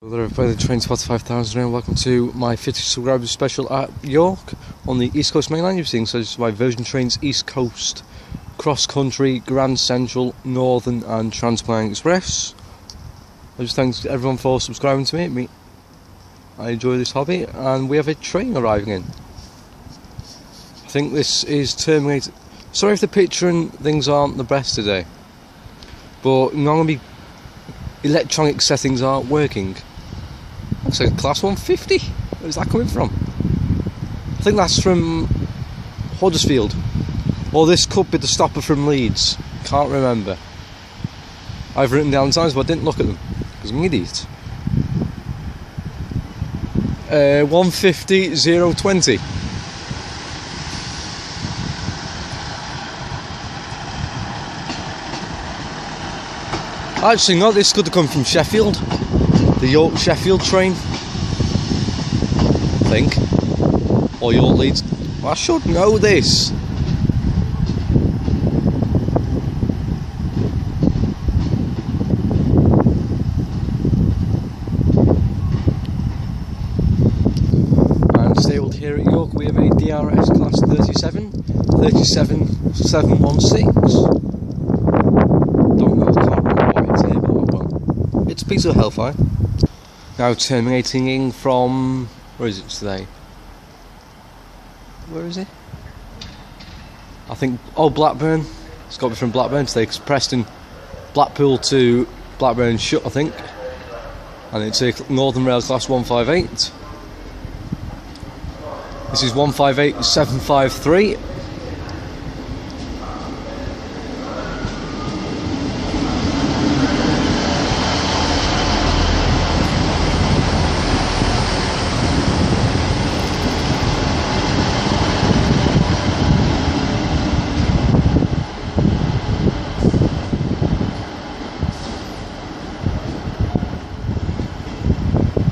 Hello everybody, Train 45,000 and welcome to my 50 subscribers special at York on the East Coast Main Line. You've seen, so this is my Virgin Trains East Coast, Cross Country, Grand Central, Northern and Trans-Pennine Express. I just thank everyone for subscribing to me. I enjoy this hobby, and we have a train arriving in. I think this is terminated. Sorry if the picture and things aren't the best today, but normally electronic settings aren't working. Looks like a class 150. Where's that coming from? I think that's from Huddersfield. Or this could be the stopper from Leeds. Can't remember. I've written down times, but I didn't look at them because I'm an idiot. 150 020. Actually, no, this could have come from Sheffield. The York Sheffield train, I think. Or York Leeds. Well, I should know this. And stabled here at York, we have a DRS class 37716. Don't know, can't remember what it's here, but well, it's a piece of hellfire. Now terminating from, where is it today? Where is it? I think, Blackburn. It's got to be from Blackburn today, because Preston, Blackpool to Blackburn shut, I think. And it's a Northern Rail class 158. This is 158753.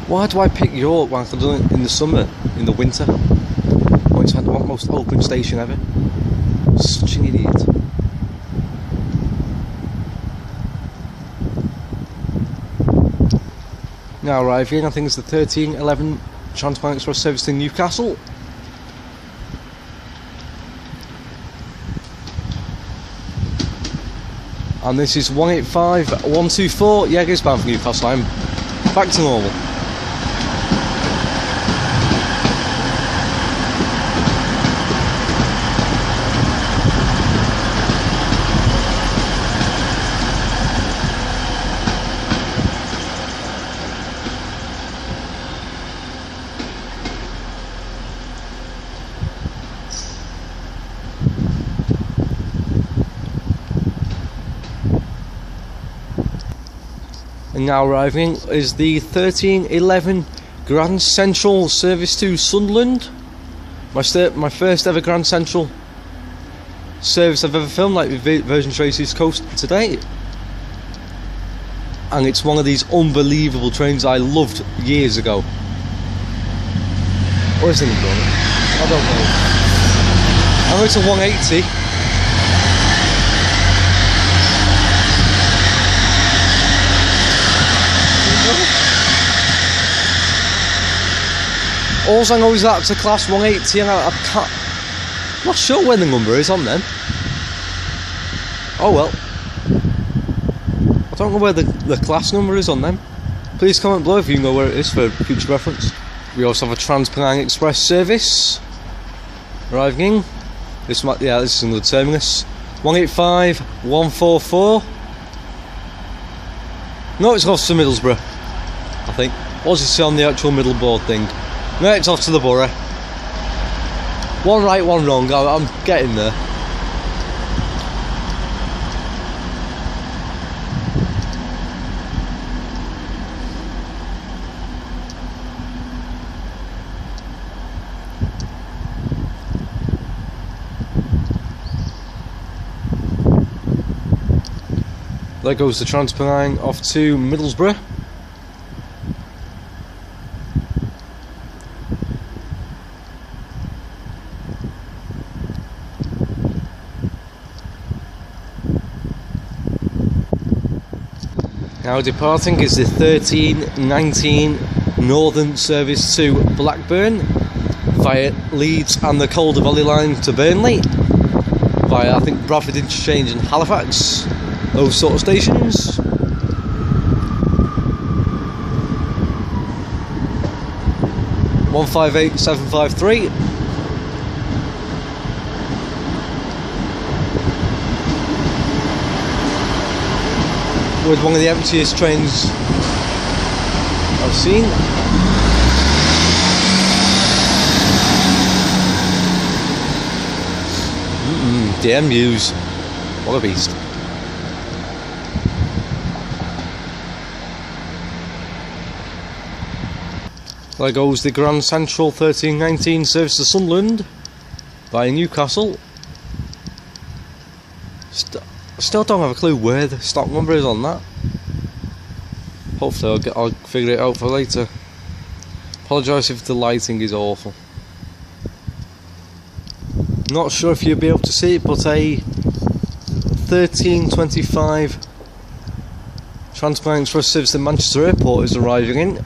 Why do I pick York when I could do it in the summer, in the winter? When it's had the most open station ever. Such an idiot. Now arriving, I think it's the 1311 Trans-Pennine Express service to Newcastle. And this is 185124. Yeah, it goes bound for Newcastle. I'm back to normal. And now arriving is the 1311 Grand Central service to Sunderland. My first ever Grand Central service I've ever filmed, like with Virgin Trains East Coast today. And it's one of these unbelievable trains I loved years ago. Where's the number on it? I don't know. I know it's a 180. All I know is that it's a class 180 and I can't, I'm not sure when the number is on them. Oh well. I don't know where the class number is on them. Please comment below if you know where it is for future reference. We also have a Trans-Pennine Express service arriving in. This is another terminus. 185144. No, it's off to Middlesbrough, I think. What does it say on the actual middle board thing? No, it's off to the borough. One right, one wrong. I'm getting there. There goes the Trans-Pennine off to Middlesbrough. Now departing is the 1319 Northern service to Blackburn via Leeds and the Calder Valley line to Burnley via, I think, Bradford Interchange and Halifax, those sort of stations. One 58753. With one of the emptiest trains I've seen. The MUs, what a beast. There goes the Grand Central 1319 service to Sunderland via Newcastle. Still don't have a clue where the stock number is on that. Hopefully I'll figure it out for later. Apologise if the lighting is awful. Not sure if you'll be able to see it, but a 1325 Transport Express service to Manchester Airport is arriving in,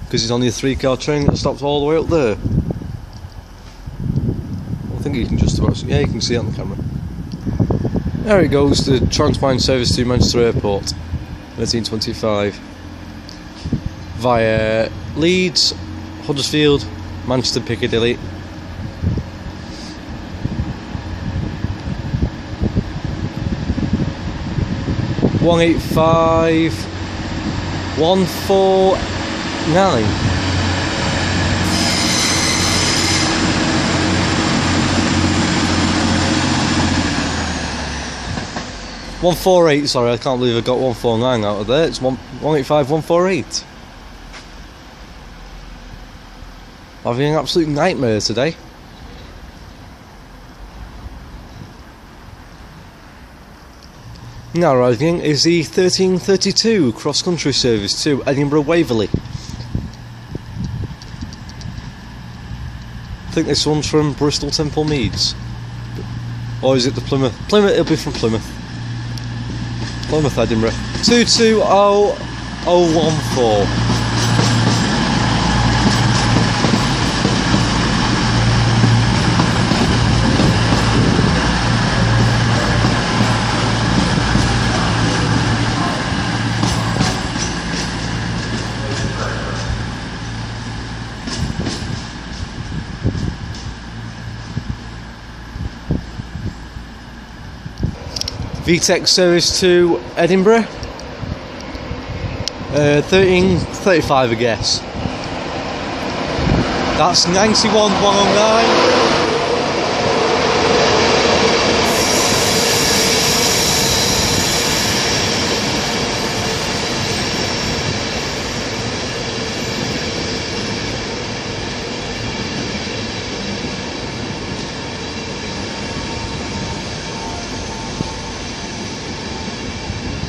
because it's only a 3-car train that stops all the way up there. I think you can just about, yeah, you can see it on the camera. There it goes, the Transpine service to Manchester Airport, 1325, via Leeds, Huddersfield, Manchester Piccadilly. One 185-149. $148, sorry, I can't believe I got 149 out of there. It's 185-148. I'm having an absolute nightmare today. Now arriving is the 1332 cross-country service to Edinburgh Waverley. I think this one's from Bristol Temple Meads. Or is it the Plymouth? Plymouth, it'll be from Plymouth. Plymouth, Edinburgh. 220014. VTEC service to Edinburgh, 1335 I guess. That's 91-109.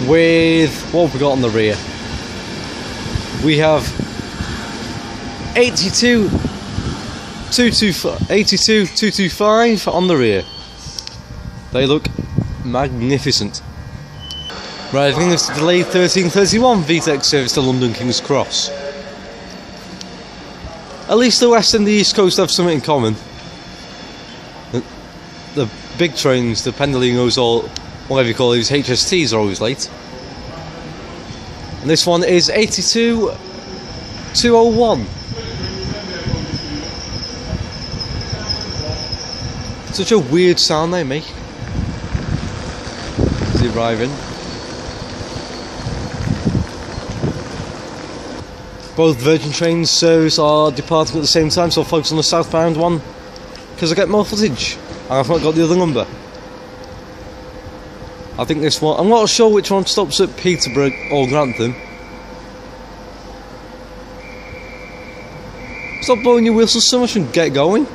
With what have we got on the rear? We have 82-225 on the rear. They look magnificent. Right, I think it's delayed 1331 VTEC service to London King's Cross. At least the West and the East Coast have something in common. The big trains, the Pendolingos, or whatever you call these HSTs, are always late. And this one is 82-201. Such a weird sound they make as they arrive in. Both Virgin Trains service are departing at the same time, so I'll focus on the southbound one because I get more footage and I've not got the other number. I think this one, I'm not sure which one stops at Peterborough or Grantham. Stop blowing your whistles so much and get going.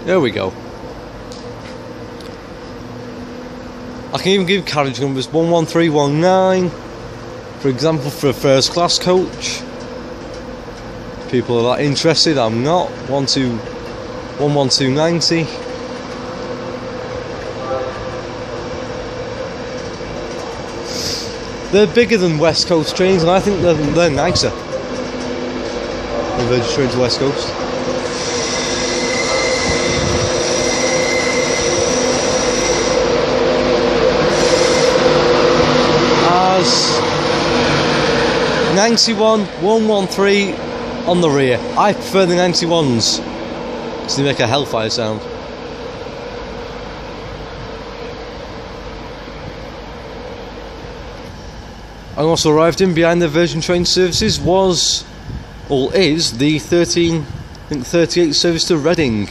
There we go. I can even give carriage numbers 11319. For example, for a first class coach, people are that interested. I'm not. 11290. They're bigger than West Coast trains, and I think they're nicer than Virgin Trains West Coast. As 91 113 on the rear. I prefer the 91s because they make a hellfire sound. I also arrived in behind the Virgin Train services is the 38 service to Reading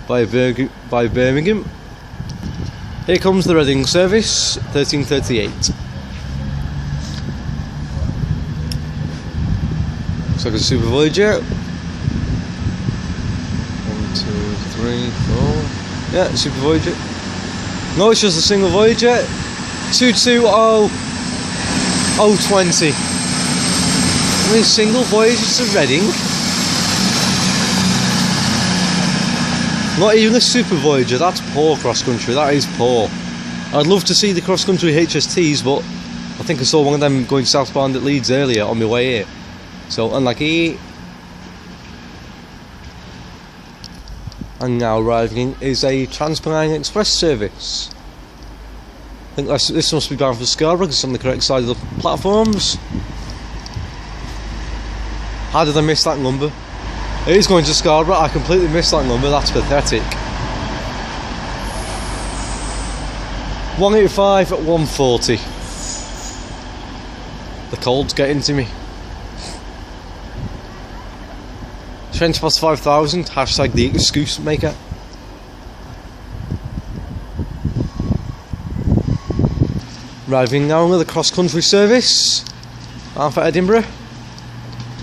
by Birmingham. Here comes the Reading service, 1338. Looks like a Super Voyager. 1, 2, 3, 4. Yeah, Super Voyager. No, it's just a single Voyager. 220020. I mean, single Voyager to Reading. Not even a Super Voyager. That's poor cross country. That is poor. I'd love to see the cross country HSTs, but I think I saw one of them going southbound at Leeds earlier on my way here. So unlucky. And now arriving is a Pennine Express service. I think this must be bound for Scarborough because it's on the correct side of the platforms. How did I miss that number? It is going to Scarborough. I completely missed that number. That's pathetic. 185 at 140. The cold's getting to me. 20 past 5,000, hashtag the excuse maker. Arriving now with a cross country service. Bound for Edinburgh.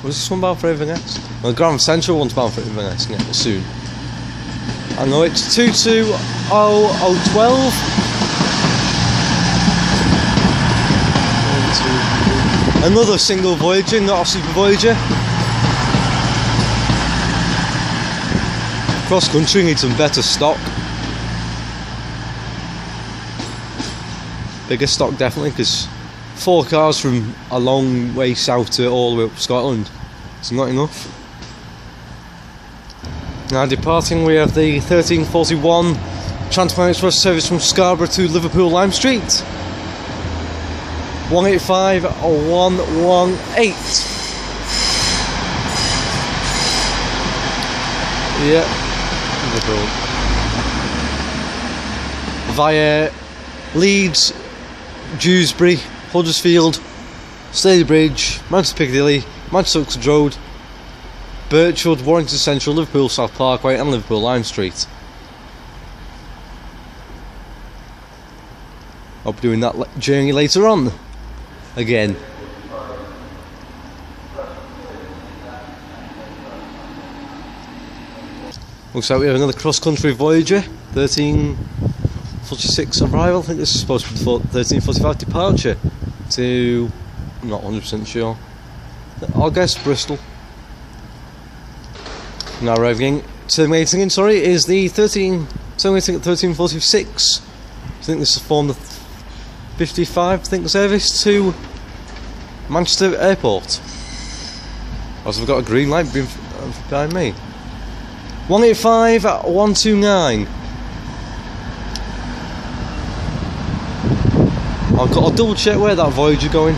Was this one bound for Inverness? Well, Grand Central one's bound for Inverness, yeah, soon. I know it's 220012. Another single Voyager, not a Super Voyager. Cross country needs some better stock. Bigger stock definitely, because 4 cars from a long way south to all the way up Scotland, it's not enough. Now departing we have the 1341 Pennine Express service from Scarborough to Liverpool Lime Street. 185 118. Yeah. Liverpool. Via Leeds, Dewsbury, Huddersfield, Stalybridge, Manchester Piccadilly, Manchester Oxford Road, Birchwood, Warrington Central, Liverpool South Parkway and Liverpool Lime Street. I'll be doing that journey later on again. Looks like we have another cross-country Voyager, 1346 arrival. I think this is supposed to be 1345 departure to... I'm not 100% sure. I'll guess Bristol. Now arriving, terminating in, sorry, is the terminating at 1346. I think this is form the 55, I think, service to Manchester Airport. Also, we've got a green light behind me. 185 129. I'll double check where that Voyager going.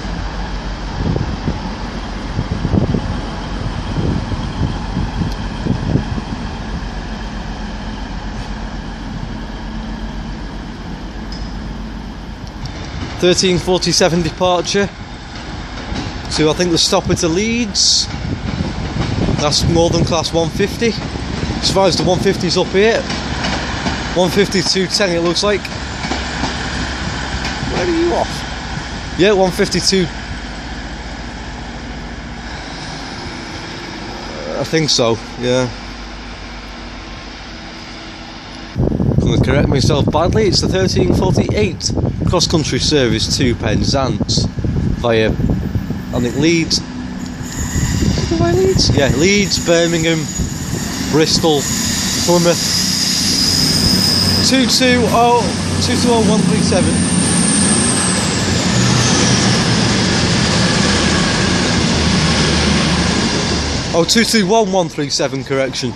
(1347) departure to, I think, the stopper to Leeds. That's Northern Class 150. As far as the 150's up here, 152.10 it looks like. Where are you off? Yeah, 152. I think so, yeah. I'm going to correct myself badly, it's the 1348 cross-country service to Penzance via, I think, Leeds, by Leeds? Yeah, Leeds, Birmingham, Bristol, Plymouth. 220137. Oh, 221137, correction.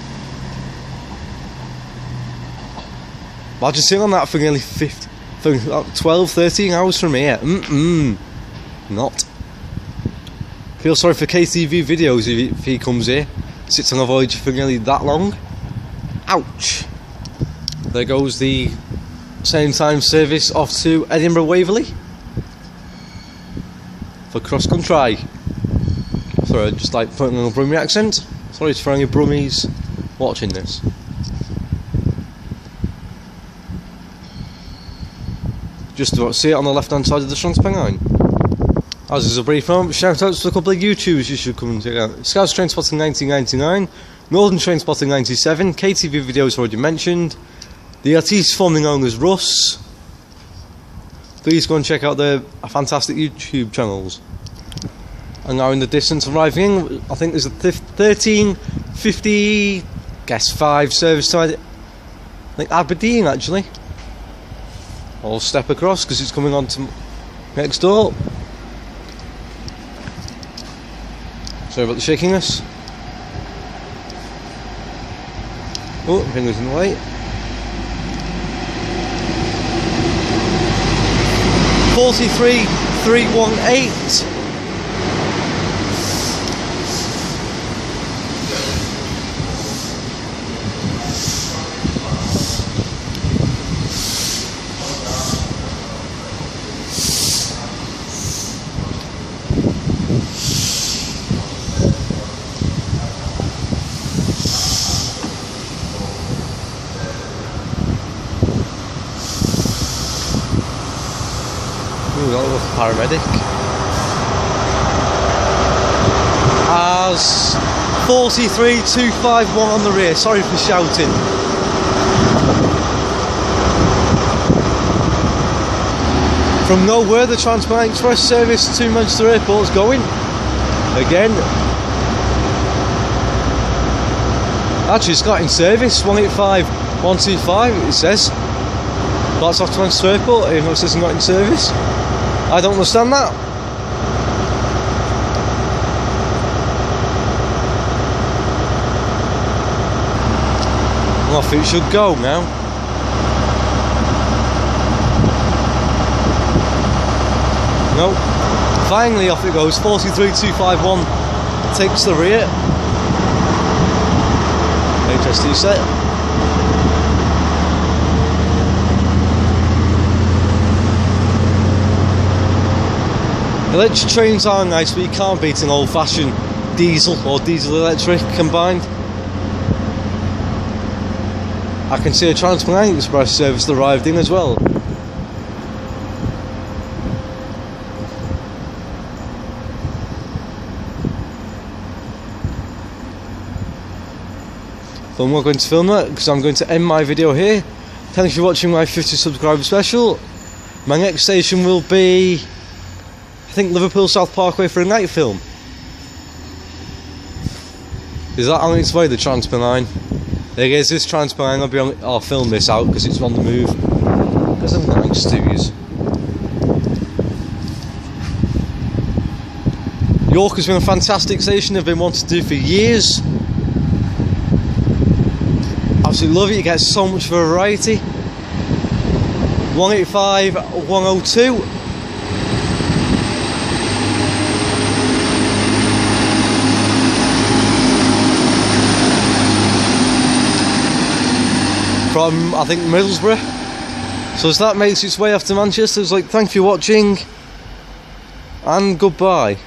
Imagine sitting on that for nearly 12, 13 hours from here. Not. Feel sorry for KTV videos if he comes here. Sits on a voyage for nearly that long. Ouch. There goes the same time service off to Edinburgh Waverley for cross country. Sorry, I just like putting on a Brummie accent. Sorry for any Brummies watching this. Just about see it on the left hand side of the Pennine. As is a brief moment, shout outs to a couple of YouTubers you should come and check out. Scouts Train Spotting 1999, Northern Train Spotting 97, KTV videos already mentioned, the artiste formerly known as Russ. Please go and check out their fantastic YouTube channels. And now in the distance arriving in, I think there's a 1350, guess 5 service to I think Aberdeen actually. I'll step across because it's coming on to next door. Sorry about the shakiness. Oh, fingers in the way. 43318. Ooh, that was a paramedic. As 43251 on the rear, sorry for shouting. From nowhere, the Transpennine Express service to Manchester Airport is going. Again. Actually, it's got in service, 185125 it says. That's off to Manchester Airport, even though it says it's not in service. I don't understand that. Well, off it should go now. Nope. Finally off it goes, 43251 takes the rear. HST set. Electric trains are nice, but you can't beat an old-fashioned diesel or diesel-electric combined. I can see a Transpennine Express service arrived in as well. But I'm not going to film that because I'm going to end my video here. Thanks for watching my 50 subscriber special. My next station will be, I think, Liverpool South Parkway for a night film. Is that on its way, the Transpennine? There is this Transpennine. I'll film this out because it's on the move. There's some nice studios. York has been a fantastic station. They've been wanting to do for years. Absolutely love it. You get so much variety. 185, 102. From, I think, Middlesbrough. So as that makes its way off to Manchester, it's like, thank you for watching and goodbye.